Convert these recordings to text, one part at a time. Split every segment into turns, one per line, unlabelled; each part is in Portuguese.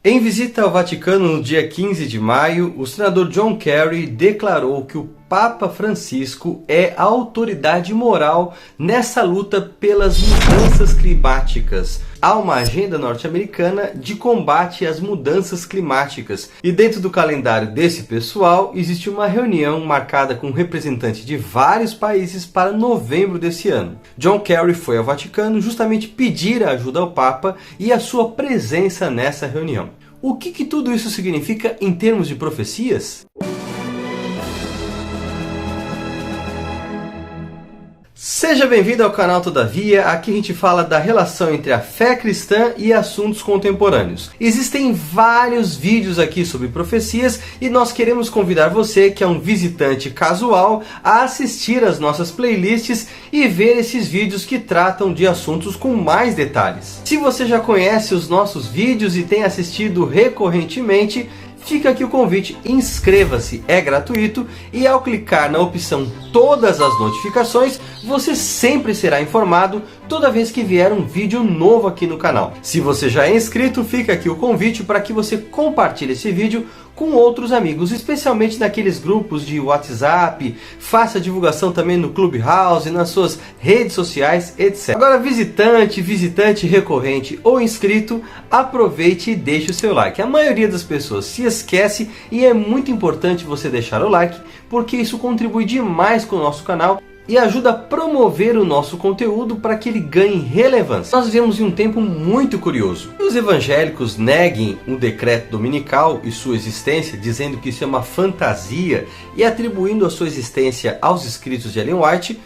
Em visita ao Vaticano no dia 15 de maio, o senador John Kerry declarou que o Papa Francisco é a autoridade moral nessa luta pelas mudanças climáticas. Há uma agenda norte-americana de combate às mudanças climáticas. E dentro do calendário desse pessoal, existe uma reunião marcada com representantes de vários países para novembro desse ano. John Kerry foi ao Vaticano justamente pedir a ajuda ao Papa e a sua presença nessa reunião. O que tudo isso significa em termos de profecias? Seja bem-vindo ao canal Todavia. Aqui a gente fala da relação entre a fé cristã e assuntos contemporâneos. Existem vários vídeos aqui sobre profecias e nós queremos convidar você, que é um visitante casual, a assistir às nossas playlists e ver esses vídeos que tratam de assuntos com mais detalhes. Se você já conhece os nossos vídeos e tem assistido recorrentemente, fica aqui o convite, inscreva-se, é gratuito e ao clicar na opção todas as notificações, você sempre será informado toda vez que vier um vídeo novo aqui no canal. Se você já é inscrito, fica aqui o convite para que você compartilhe esse vídeo com outros amigos, especialmente naqueles grupos de WhatsApp, faça divulgação também no Clubhouse, nas suas redes sociais, etc. Agora, visitante recorrente ou inscrito, aproveite e deixe o seu like. A maioria das pessoas se esquece e é muito importante você deixar o like, porque isso contribui demais com o nosso canal e ajuda a promover o nosso conteúdo para que ele ganhe relevância. Nós vivemos em um tempo muito curioso. Os evangélicos neguem o decreto dominical e sua existência, dizendo que isso é uma fantasia e atribuindo a sua existência aos escritos de Ellen White,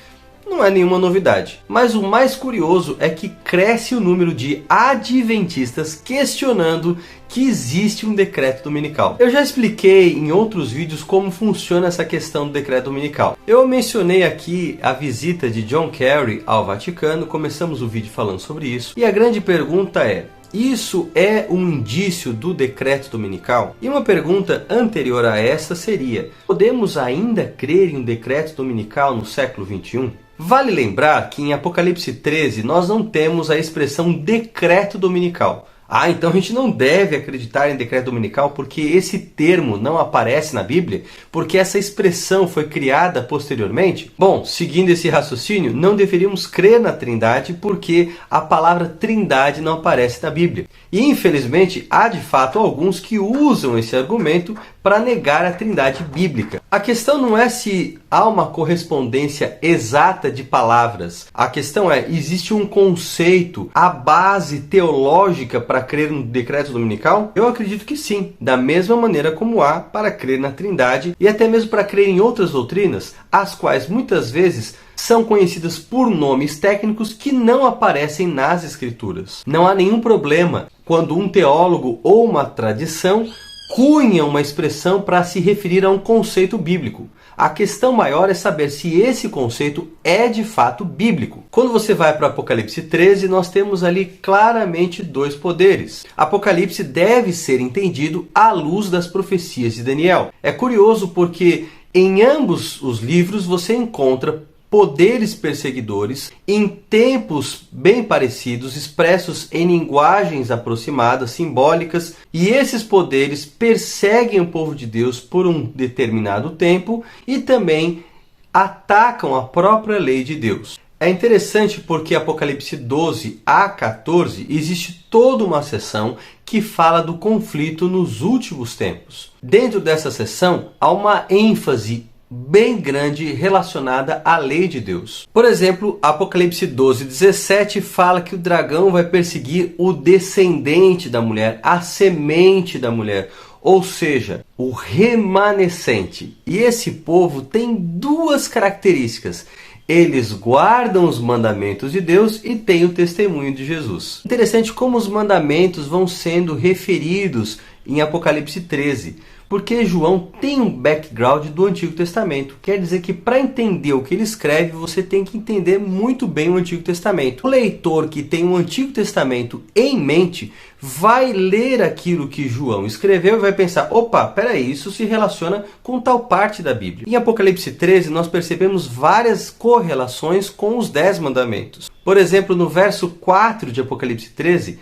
não é nenhuma novidade. Mas o mais curioso é que cresce o número de adventistas questionando que existe um decreto dominical. Eu já expliquei em outros vídeos como funciona essa questão do decreto dominical. Eu mencionei aqui a visita de John Kerry ao Vaticano, começamos o vídeo falando sobre isso. E a grande pergunta é: isso é um indício do decreto dominical? E uma pergunta anterior a essa seria: podemos ainda crer em um decreto dominical no século XXI? Vale lembrar que em Apocalipse 13 nós não temos a expressão decreto dominical. Então a gente não deve acreditar em decreto dominical porque esse termo não aparece na Bíblia? Porque essa expressão foi criada posteriormente? Bom, seguindo esse raciocínio, não deveríamos crer na Trindade porque a palavra Trindade não aparece na Bíblia. E infelizmente há de fato alguns que usam esse argumento para negar a Trindade bíblica. A questão não é se há uma correspondência exata de palavras. A questão é, existe um conceito, a base teológica para crer no decreto dominical? Eu acredito que sim, da mesma maneira como há para crer na Trindade e até mesmo para crer em outras doutrinas, as quais muitas vezes são conhecidas por nomes técnicos que não aparecem nas Escrituras. Não há nenhum problema quando um teólogo ou uma tradição cunha uma expressão para se referir a um conceito bíblico. A questão maior é saber se esse conceito é de fato bíblico. Quando você vai para Apocalipse 13, nós temos ali claramente dois poderes. Apocalipse deve ser entendido à luz das profecias de Daniel. É curioso porque em ambos os livros você encontra poderes perseguidores em tempos bem parecidos, expressos em linguagens aproximadas, simbólicas, e esses poderes perseguem o povo de Deus por um determinado tempo e também atacam a própria lei de Deus. É interessante porque Apocalipse 12 a 14 existe toda uma seção que fala do conflito nos últimos tempos. Dentro dessa seção há uma ênfase bem grande relacionada à lei de Deus. Por exemplo, Apocalipse 12:17 fala que o dragão vai perseguir o descendente da mulher, a semente da mulher, ou seja, o remanescente. E esse povo tem duas características: eles guardam os mandamentos de Deus e têm o testemunho de Jesus. Interessante como os mandamentos vão sendo referidos em Apocalipse 13. Porque João tem um background do Antigo Testamento. Quer dizer que para entender o que ele escreve, você tem que entender muito bem o Antigo Testamento. O leitor que tem o Antigo Testamento em mente vai ler aquilo que João escreveu e vai pensar: opa, peraí, isso se relaciona com tal parte da Bíblia. Em Apocalipse 13, nós percebemos várias correlações com os 10 mandamentos. Por exemplo, no verso 4 de Apocalipse 13,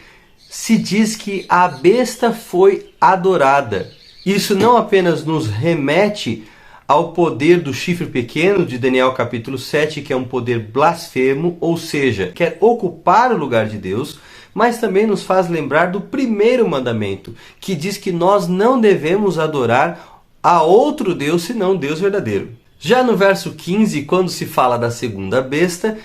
se diz que a besta foi adorada. Isso não apenas nos remete ao poder do chifre pequeno de Daniel capítulo 7, que é um poder blasfemo, ou seja, quer ocupar o lugar de Deus, mas também nos faz lembrar do primeiro mandamento, que diz que nós não devemos adorar a outro Deus senão o Deus verdadeiro. Já no verso 15, quando se fala da segunda besta,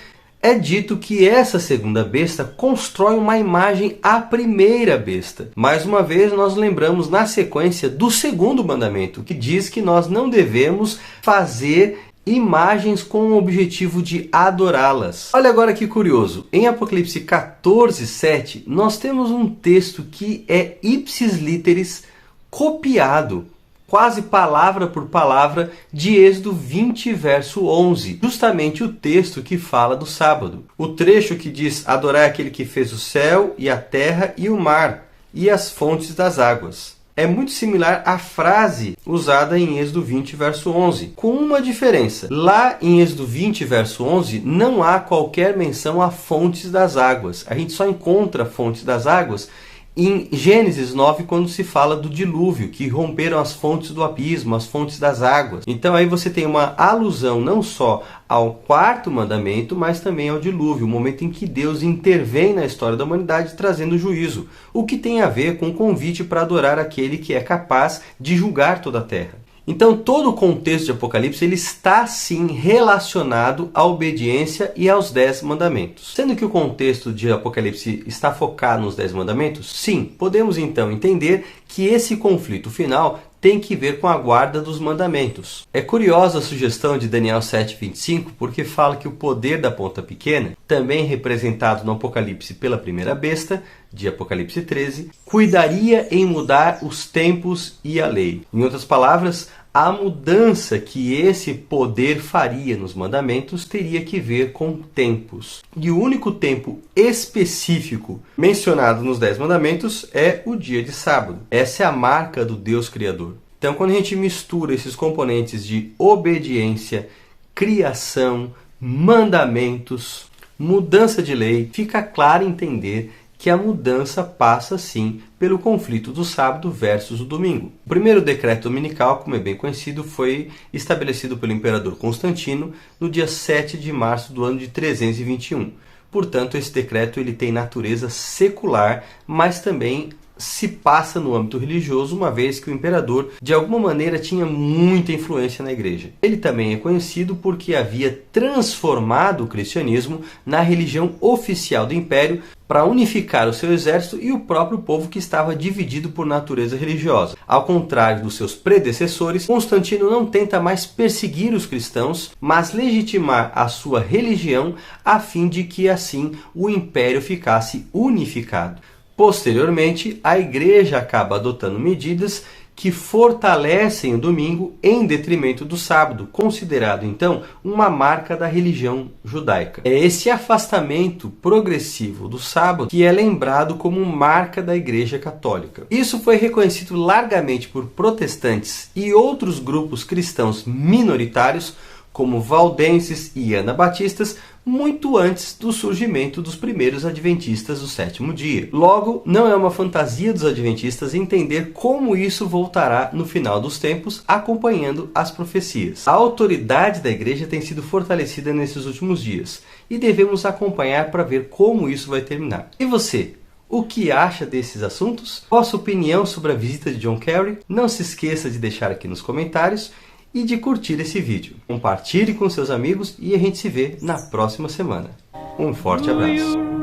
é dito que essa segunda besta constrói uma imagem à primeira besta. Mais uma vez, nós lembramos na sequência do segundo mandamento, que diz que nós não devemos fazer imagens com o objetivo de adorá-las. Olha agora que curioso, em Apocalipse 14, 7, nós temos um texto que é ipsis literis copiado, quase palavra por palavra, de Êxodo 20, verso 11. Justamente o texto que fala do sábado. O trecho que diz: adorar aquele que fez o céu e a terra e o mar e as fontes das águas. É muito similar à frase usada em Êxodo 20, verso 11, com uma diferença. Lá em Êxodo 20, verso 11, não há qualquer menção a fontes das águas. A gente só encontra fontes das águas em Gênesis 9, quando se fala do dilúvio, que romperam as fontes do abismo, as fontes das águas. Então aí você tem uma alusão não só ao quarto mandamento, mas também ao dilúvio, o momento em que Deus intervém na história da humanidade trazendo juízo, o que tem a ver com o convite para adorar aquele que é capaz de julgar toda a terra. Então todo o contexto de Apocalipse ele está sim relacionado à obediência e aos 10 mandamentos. Sendo que o contexto de Apocalipse está focado nos 10 mandamentos, sim, podemos então entender que esse conflito final tem que ver com a guarda dos mandamentos. É curiosa a sugestão de Daniel 7,25, porque fala que o poder da ponta pequena, também representado no Apocalipse pela primeira besta, de Apocalipse 13, cuidaria em mudar os tempos e a lei. Em outras palavras, a mudança que esse poder faria nos mandamentos teria que ver com tempos. E o único tempo específico mencionado nos 10 mandamentos é o dia de sábado. Essa é a marca do Deus Criador. Então, quando a gente mistura esses componentes de obediência, criação, mandamentos, mudança de lei, fica claro entender que a mudança passa, sim, pelo conflito do sábado versus o domingo. O primeiro decreto dominical, como é bem conhecido, foi estabelecido pelo imperador Constantino no dia 7 de março do ano de 321. Portanto, esse decreto ele tem natureza secular, mas também se passa no âmbito religioso, uma vez que o imperador, de alguma maneira, tinha muita influência na igreja. Ele também é conhecido porque havia transformado o cristianismo na religião oficial do império para unificar o seu exército e o próprio povo que estava dividido por natureza religiosa. Ao contrário dos seus predecessores, Constantino não tenta mais perseguir os cristãos, mas legitimar a sua religião a fim de que assim o império ficasse unificado. Posteriormente, a igreja acaba adotando medidas que fortalecem o domingo em detrimento do sábado, considerado então uma marca da religião judaica. É esse afastamento progressivo do sábado que é lembrado como marca da Igreja Católica. Isso foi reconhecido largamente por protestantes e outros grupos cristãos minoritários, como valdenses e anabatistas, muito antes do surgimento dos primeiros adventistas do sétimo dia. Logo, não é uma fantasia dos adventistas entender como isso voltará no final dos tempos, acompanhando as profecias. A autoridade da igreja tem sido fortalecida nesses últimos dias e devemos acompanhar para ver como isso vai terminar. E você? O que acha desses assuntos? Qual a sua opinião sobre a visita de John Kerry? Não se esqueça de deixar aqui nos comentários e de curtir esse vídeo. Compartilhe com seus amigos e a gente se vê na próxima semana. Um forte abraço.